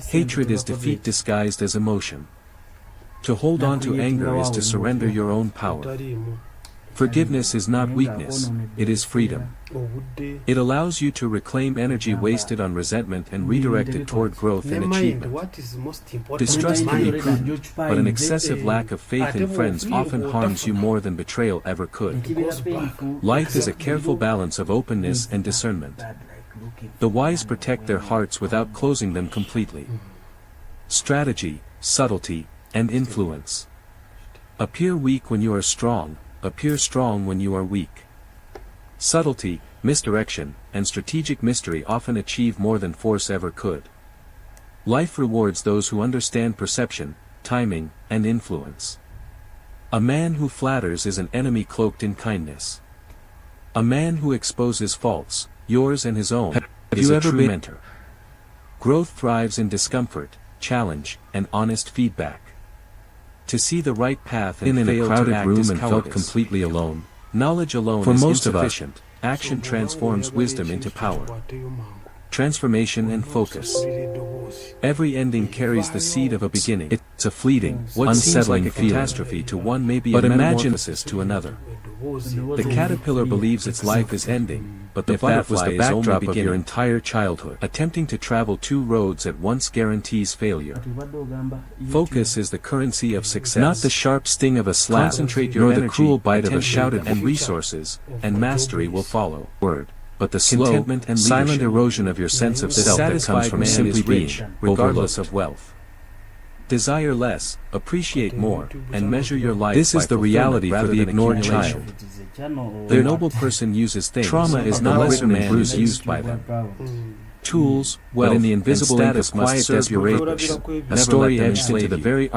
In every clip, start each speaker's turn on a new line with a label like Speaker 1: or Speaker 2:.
Speaker 1: Hatred is defeat disguised as emotion. To hold on to anger is to surrender your own power. Forgiveness is not weakness, it is freedom. It allows you to reclaim energy wasted on resentment and redirect it toward growth and achievement. Distrust can be prudent, but an excessive lack of faith in friends often harms you more than betrayal ever could. Life is a careful balance of openness and discernment. The wise protect their hearts without closing them completely. Strategy, subtlety, and influence. Appear weak when you are strong, appear strong when you are weak. Subtlety, misdirection, and strategic mystery often achieve more than force ever could. Life rewards those who understand perception, timing, and influence. A man who flatters is an enemy cloaked in kindness. A man who exposes faults, yours and his own, is a true mentor. Growth thrives in discomfort, challenge, and honest feedback. To see the right path and fail in a crowded room and felt completely alone. Knowledge alone is insufficient. Action transforms wisdom into power. Transformation and focus. Every ending carries the seed of a beginning. It's a fleeting, unsettling catastrophe to one may be a metamorphosis to another. The caterpillar believes its life is ending, but the butterfly is only beginning. Of your entire childhood. Attempting to travel two roads at once guarantees failure. Focus is the currency of success. Not the sharp sting of a slap, concentrate your energy, the cruel bite of a shouted and resources, and mastery will follow. But the slow, and silent erosion of your sense of self that comes from simply being, regardless of wealth. Desire less, appreciate more, and measure your life. This is the reality for the ignored child. The noble person uses things. Trauma is not written in bruise used by them. Tools, wealth, but in the invisible status quiet desperation, a story etched into the very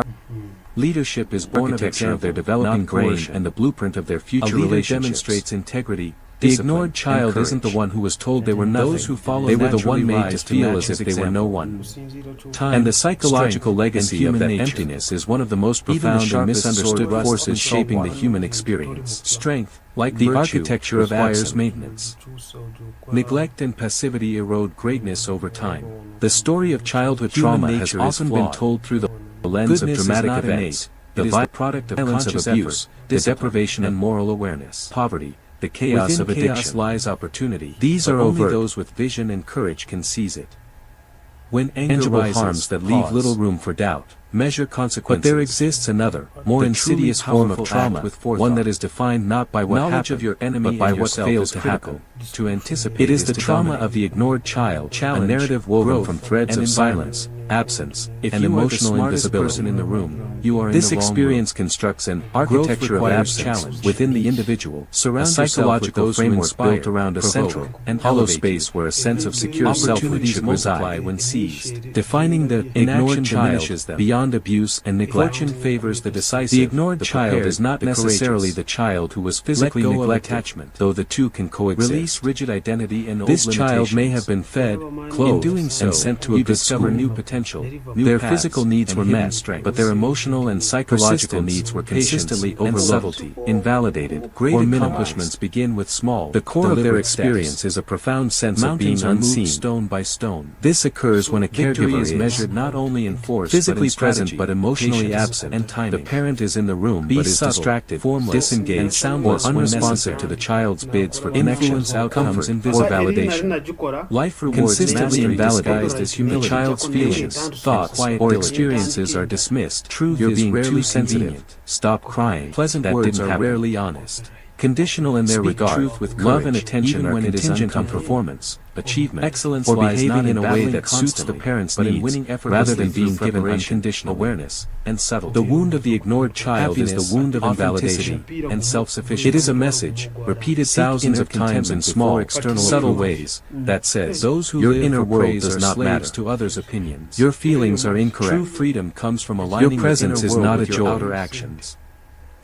Speaker 1: leadership is architecture of their developing brain and the blueprint of their future relationships. Demonstrates integrity. The ignored child isn't the one who was told they were nothing. Those who follow they were the one made to feel as if they were no one. And the psychological legacy of that emptiness is one of the most profound and misunderstood forces shaping the human experience. Strength, like the architecture of requires maintenance. Neglect and passivity erode greatness over time. The story of childhood trauma has often been told through the lens of dramatic events. The byproduct of conscious abuse, the deprivation and moral awareness. Poverty. The chaos of addiction. Within chaos lies opportunity. These are only those with vision and courage can seize it. When anger rises, harms that leave little room for doubt, measure consequences. But there exists another, more insidious form of trauma, one that is defined not by what knowledge of your enemy but by what fails to happen. To anticipate it is the trauma of the ignored child, a narrative woven from threads of silence, absence, and emotional invisibility. In the room, you are this experience constructs an architecture of absence within the individual. Surround psychological framework built around a central and hollow space where a sense of secure selfhood should reside when seized. Defining the ignored child beyond abuse and neglect. Fortune favors the decisive. The ignored child is not necessarily the child who was physically neglected, though the two can coexist. Release rigid identity and old limitations. This child may have been fed, clothed, and sent to a good school. New potential. Their physical needs were met, but their emotional and psychological needs were consistently overlooked, invalidated, or accomplishments begin with small. The core of their experience is a profound sense of being unseen, stone by stone. This occurs when a caregiver is measured not only in force, physically present but emotionally absent, and timing. The parent is in the room but is distracted, formless, disengaged, or unresponsive to the child's bids for influence, outcomes, and validation. Life rewards consistently invalidated as humility. The child's feelings, thoughts, or experiences are dismissed. Truth is being too sensitive. Stop crying. Pleasant words are rarely honest. Conditional in their regard, truth with love and attention are contingent on performance, achievement, excellence, or behaving in a way that suits the parent's needs, rather than being given unconditional awareness and subtlety. The wound of the ignored child is the wound of invalidation and self-sufficiency. It is a message, repeated thousands of times in small, external, subtle ways, that says, "Those who your inner world does not matter to others' opinions. Your feelings are incorrect. True freedom comes from aligning your presence is not a joy. Outer actions."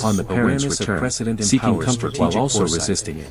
Speaker 1: upon the parent's return, seeking comfort while also resisting it.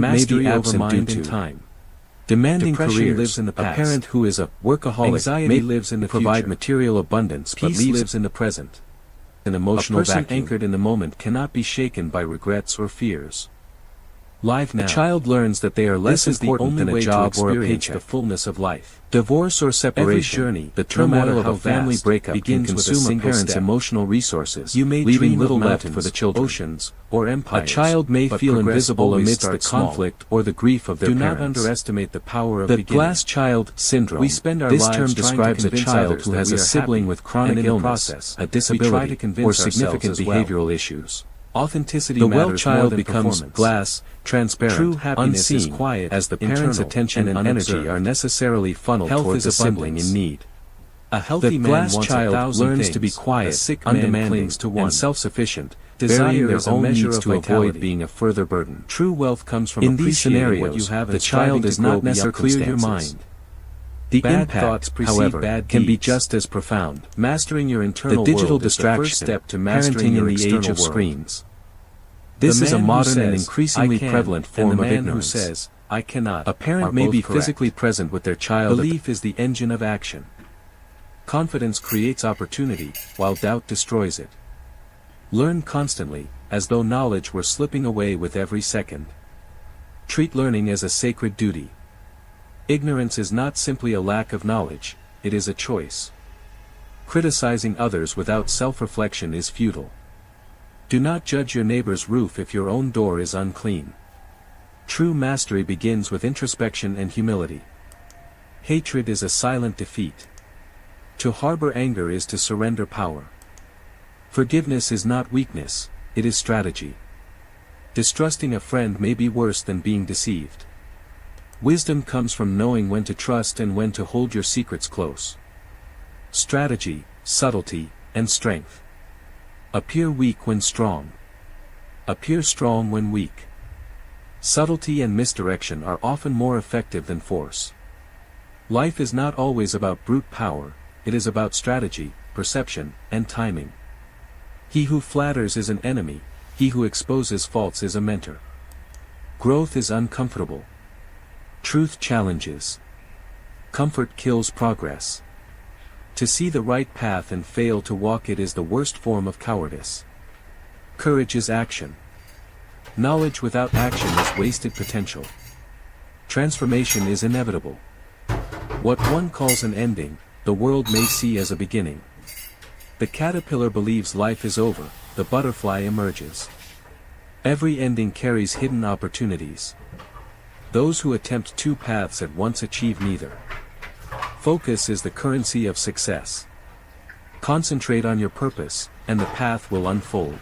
Speaker 1: current may be absent due to time. Demanding
Speaker 2: Depression
Speaker 1: careers
Speaker 2: lives in the past.
Speaker 1: A parent who is a workaholic
Speaker 2: Anxiety
Speaker 1: lives in the
Speaker 2: provide
Speaker 1: future.
Speaker 2: material abundance but
Speaker 1: Peace
Speaker 2: leaves
Speaker 1: lives in the present. An emotional
Speaker 2: A person
Speaker 1: vacuum
Speaker 2: anchored
Speaker 1: in the moment cannot be shaken by regrets or fears. Live now. A child learns that they are less important than a job or a paycheck. The fullness of life. Divorce or separation. Every journey, the turmoil of a family breakup begins with a single parent's emotional resources, leaving little left for the children. Oceans or empires. A child may feel invisible amidst the conflict or the grief of their parents. Do not underestimate the power of the glass child syndrome. We spend our lives term describes a child who has a sibling with chronic illness, a disability, or significant behavioral issues. Authenticity the well child becomes glass, transparent, true happiness unseen, is quiet, as the parent's attention and energy are necessarily funneled towards a sibling in need. A healthy glass child learns to be quiet, undemanding, and self-sufficient, desiring their own needs to avoid being a further burden. True wealth comes from appreciating what you have. The child does not necessarily clear your mind. The impact, however, can be just as profound. Mastering your internal the digital distraction step to mastering in the age of screens. This is a modern and increasingly prevalent form of ignorance. Who says, I cannot. A parent may be physically present with their child. Belief is the engine of action. Confidence creates opportunity, while doubt destroys it. Learn constantly, as though knowledge were slipping away with every second. Treat learning as a sacred duty. Ignorance is not simply a lack of knowledge, it is a choice. Criticizing others without self-reflection is futile. Do not judge your neighbor's roof if your own door is unclean. True mastery begins with introspection and humility. Hatred is a silent defeat. To harbor anger is to surrender power. Forgiveness is not weakness, it is strategy. Distrusting a friend may be worse than being deceived. Wisdom comes from knowing when to trust and when to hold your secrets close. Strategy, subtlety, and strength. Appear weak when strong. Appear strong when weak. Subtlety and misdirection are often more effective than force. Life is not always about brute power, it is about strategy, perception, and timing. He who flatters is an enemy, he who exposes faults is a mentor. Growth is uncomfortable. Truth challenges. Comfort kills progress. To see the right path and fail to walk it is the worst form of cowardice. Courage is action. Knowledge without action is wasted potential. Transformation is inevitable. What one calls an ending, the world may see as a beginning. The caterpillar believes life is over, the butterfly emerges. Every ending carries hidden opportunities. Those who attempt two paths at once achieve neither. Focus is the currency of success. Concentrate on your purpose, and the path will unfold.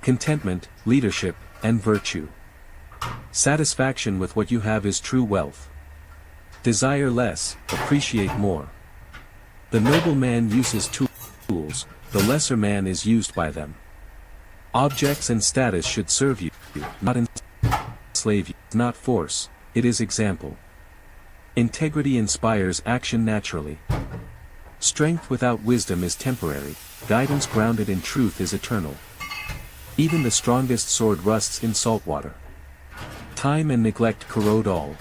Speaker 1: Contentment, leadership, and virtue. Satisfaction with what you have is true wealth. Desire less, appreciate more. The noble man uses tools, the lesser man is used by them. Objects and status should serve you, not enslave you. Not force, it is example. Integrity inspires action naturally. Strength without wisdom is temporary, guidance grounded in truth is eternal. Even the strongest sword rusts in salt water. Time and neglect corrode all.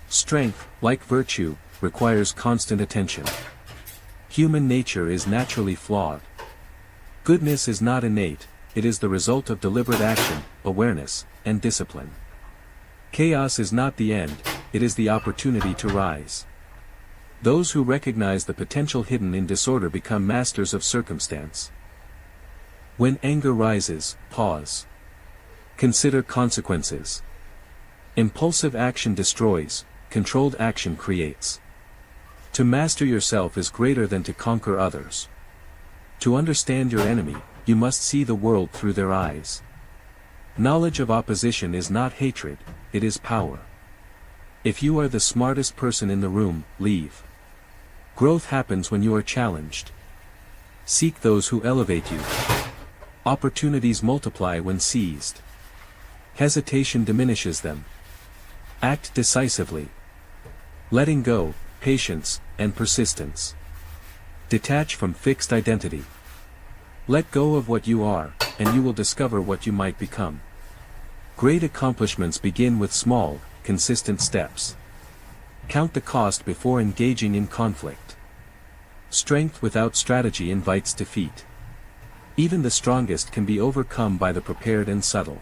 Speaker 1: Strength, like virtue, requires constant attention. Human nature is naturally flawed. Goodness is not innate, it is the result of deliberate action, awareness, and discipline. Chaos is not the end, it is the opportunity to rise. Those who recognize the potential hidden in disorder become masters of circumstance. When anger rises, pause. Consider consequences. Impulsive action destroys, controlled action creates. To master yourself is greater than to conquer others. To understand your enemy, you must see the world through their eyes. Knowledge of opposition is not hatred, it is power. If you are the smartest person in the room, leave. Growth happens when you are challenged. Seek those who elevate you. Opportunities multiply when seized. Hesitation diminishes them. Act decisively. Letting go, patience, and persistence. Detach from fixed identity. Let go of what you are, and you will discover what you might become. Great accomplishments begin with small, consistent steps. Count the cost before engaging in conflict. Strength without strategy invites defeat. Even the strongest can be overcome by the prepared and subtle.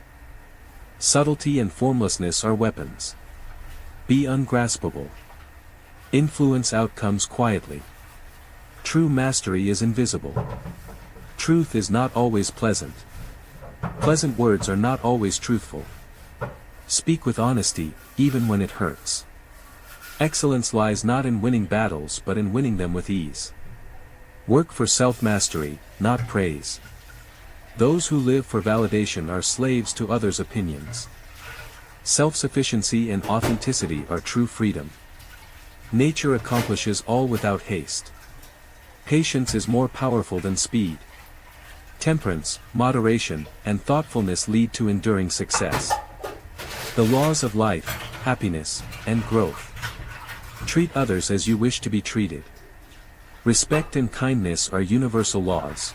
Speaker 1: Subtlety and formlessness are weapons. Be ungraspable. Influence outcomes quietly. True mastery is invisible. Truth is not always pleasant. Pleasant words are not always truthful. Speak with honesty, even when it hurts. Excellence lies not in winning battles but in winning them with ease. Work for self-mastery, not praise. Those who live for validation are slaves to others' opinions. Self-sufficiency and authenticity are true freedom. Nature accomplishes all without haste. Patience is more powerful than speed. Temperance, moderation, and thoughtfulness lead to enduring success. The laws of life, happiness, and growth. Treat others as you wish to be treated. Respect and kindness are universal laws.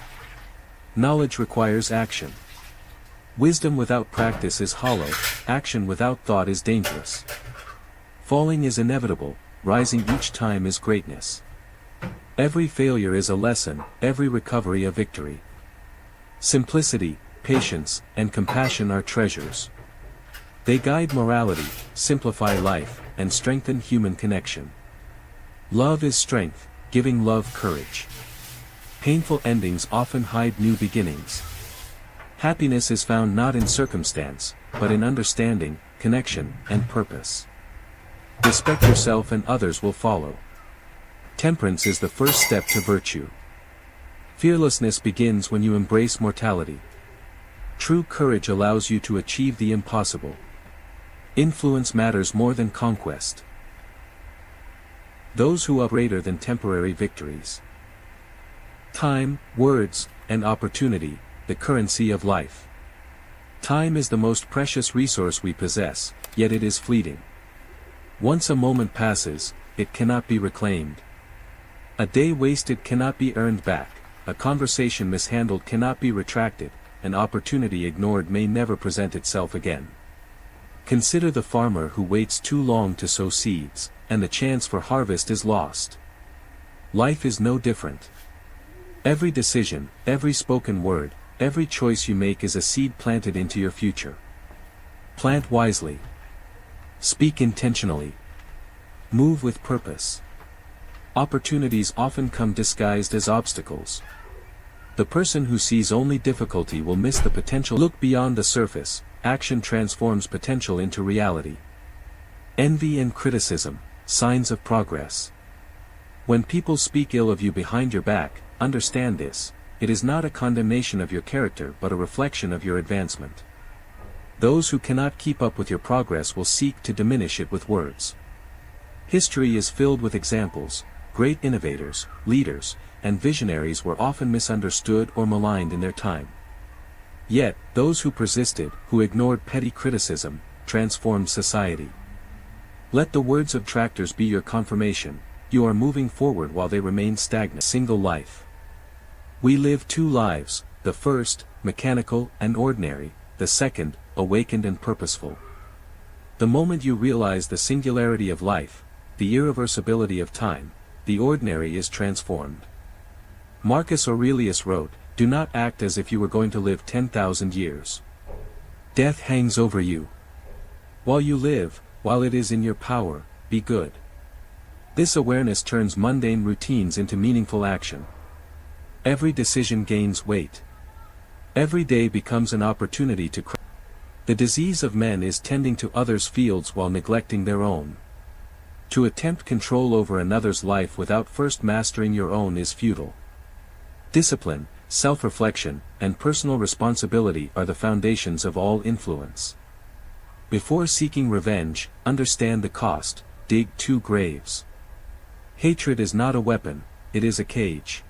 Speaker 1: Knowledge requires action. Wisdom without practice is hollow, action without thought is dangerous. Falling is inevitable, rising each time is greatness. Every failure is a lesson, every recovery a victory. Simplicity, patience, and compassion are treasures. They guide morality, simplify life, and strengthen human connection. Love is strength, giving love courage. Painful endings often hide new beginnings. Happiness is found not in circumstance, but in understanding, connection, and purpose. Respect yourself and others will follow. Temperance is the first step to virtue. Fearlessness begins when you embrace mortality. True courage allows you to achieve the impossible. Influence matters more than conquest. Those who are greater than temporary victories. Time, words, and opportunity, the currency of life. Time is the most precious resource we possess, yet it is fleeting. Once a moment passes, it cannot be reclaimed. A day wasted cannot be earned back, a conversation mishandled cannot be retracted, an opportunity ignored may never present itself again. Consider the farmer who waits too long to sow seeds, and the chance for harvest is lost. Life is no different. Every decision, every spoken word, every choice you make is a seed planted into your future. Plant wisely. Speak intentionally. Move with purpose. Opportunities often come disguised as obstacles. The person who sees only difficulty will miss the potential. Look beyond the surface. Action transforms potential into reality. Envy and criticism, signs of progress. When people speak ill of you behind your back, understand this, it is not a condemnation of your character but a reflection of your advancement. Those who cannot keep up with your progress will seek to diminish it with words. History is filled with examples. Great innovators, leaders, and visionaries were often misunderstood or maligned in their time. Yet, those who persisted, who ignored petty criticism, transformed society. Let the words of detractors be your confirmation, you are moving forward while they remain stagnant. Single life. We live two lives, the first, mechanical and ordinary, the second, awakened and purposeful. The moment you realize the singularity of life, the irreversibility of time, the ordinary is transformed. Marcus Aurelius wrote, "Do not act as if you were going to live 10,000 years. Death hangs over you. While you live, while it is in your power, be good." This awareness turns mundane routines into meaningful action. Every decision gains weight. Every day becomes an opportunity to cry. The disease of men is tending to others' fields while neglecting their own. To attempt control over another's life without first mastering your own is futile. Discipline, self-reflection, and personal responsibility are the foundations of all influence. Before seeking revenge, understand the cost, dig 2 graves. Hatred is not a weapon, it is a cage.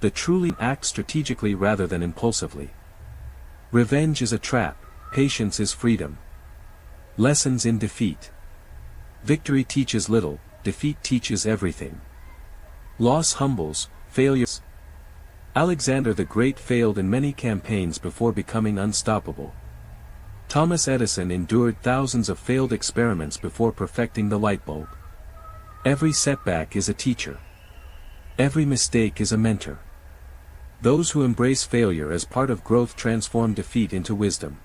Speaker 1: The truly act strategically rather than impulsively. Revenge is a trap, patience is freedom. Lessons in defeat. Victory teaches little, defeat teaches everything. Loss humbles, failures. Alexander the Great failed in many campaigns before becoming unstoppable. Thomas Edison endured thousands of failed experiments before perfecting the light bulb. Every setback is a teacher. Every mistake is a mentor. Those who embrace failure as part of growth transform defeat into wisdom.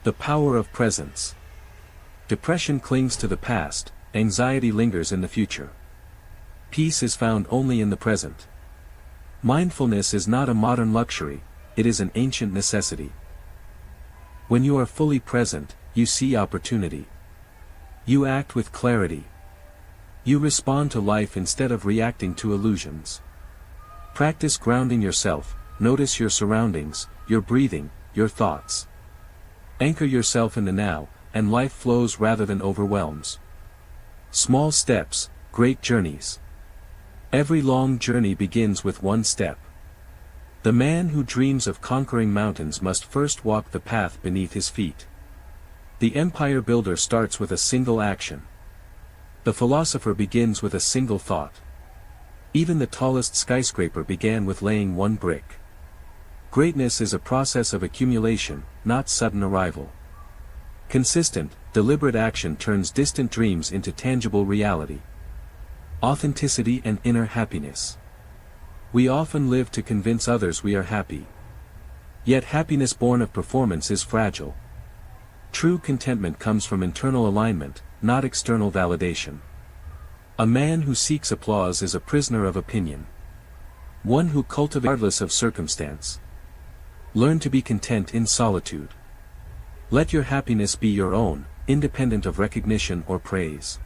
Speaker 1: The power of presence. Depression clings to the past, anxiety lingers in the future. Peace is found only in the present. Mindfulness is not a modern luxury, it is an ancient necessity. When you are fully present, you see opportunity. You act with clarity. You respond to life instead of reacting to illusions. Practice grounding yourself, notice your surroundings, your breathing, your thoughts. Anchor yourself in the now, and life flows rather than overwhelms. Small steps, great journeys. Every long journey begins with one step. The man who dreams of conquering mountains must first walk the path beneath his feet. The empire builder starts with a single action. The philosopher begins with a single thought. Even the tallest skyscraper began with laying one brick. Greatness is a process of accumulation, not sudden arrival. Consistent, deliberate action turns distant dreams into tangible reality. Authenticity and inner happiness. We often live to convince others we are happy. Yet happiness born of performance is fragile. True contentment comes from internal alignment, not external validation. A man who seeks applause is a prisoner of opinion. One who cultivates regardless of circumstance. Learn to be content in solitude. Let your happiness be your own, independent of recognition or praise.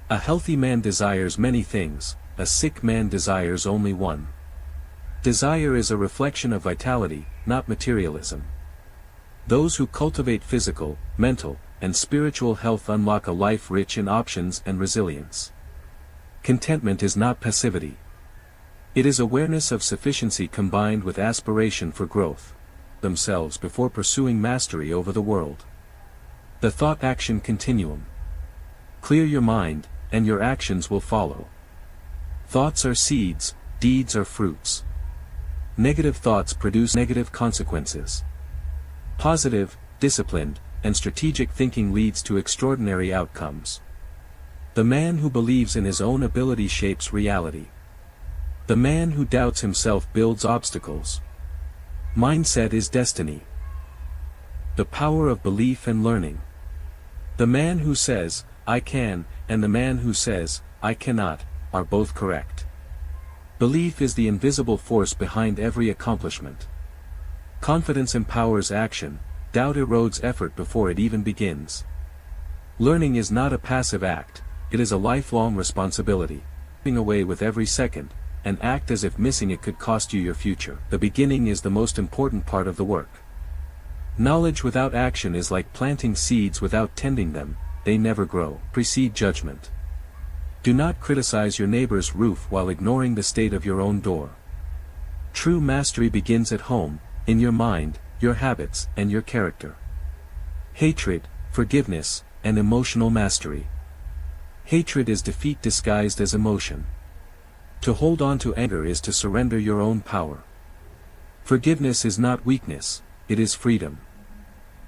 Speaker 1: A healthy man desires many things, a sick man desires only one. Desire is a reflection of vitality, not materialism. Those who cultivate physical, mental, and spiritual health unlock a life rich in options and resilience. Contentment is not passivity. It is awareness of sufficiency combined with aspiration for growth. Themselves before pursuing mastery over the world. The thought-action continuum. Clear your mind, and your actions will follow. Thoughts are seeds, deeds are fruits. Negative thoughts produce negative consequences. Positive, disciplined, and strategic thinking leads to extraordinary outcomes. The man who believes in his own ability shapes reality. The man who doubts himself builds obstacles. Mindset is destiny. The power of belief and learning. The man who says, "I can," and the man who says, "I cannot," are both correct. Belief is the invisible force behind every accomplishment. Confidence empowers action, doubt erodes effort before it even begins. Learning is not a passive act, it is a lifelong responsibility. Giving away with every second, and act as if missing it could cost you your future. The beginning is the most important part of the work. Knowledge without action is like planting seeds without tending them, they never grow. Precede judgment. Do not criticize your neighbor's roof while ignoring the state of your own door. True mastery begins at home, in your mind, your habits, and your character. Hatred, forgiveness, and emotional mastery. Hatred is defeat disguised as emotion. To hold on to anger is to surrender your own power. Forgiveness is not weakness, it is freedom.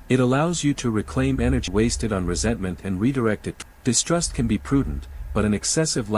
Speaker 1: It allows you to reclaim energy wasted on resentment and redirect it. Distrust can be prudent, but an excessive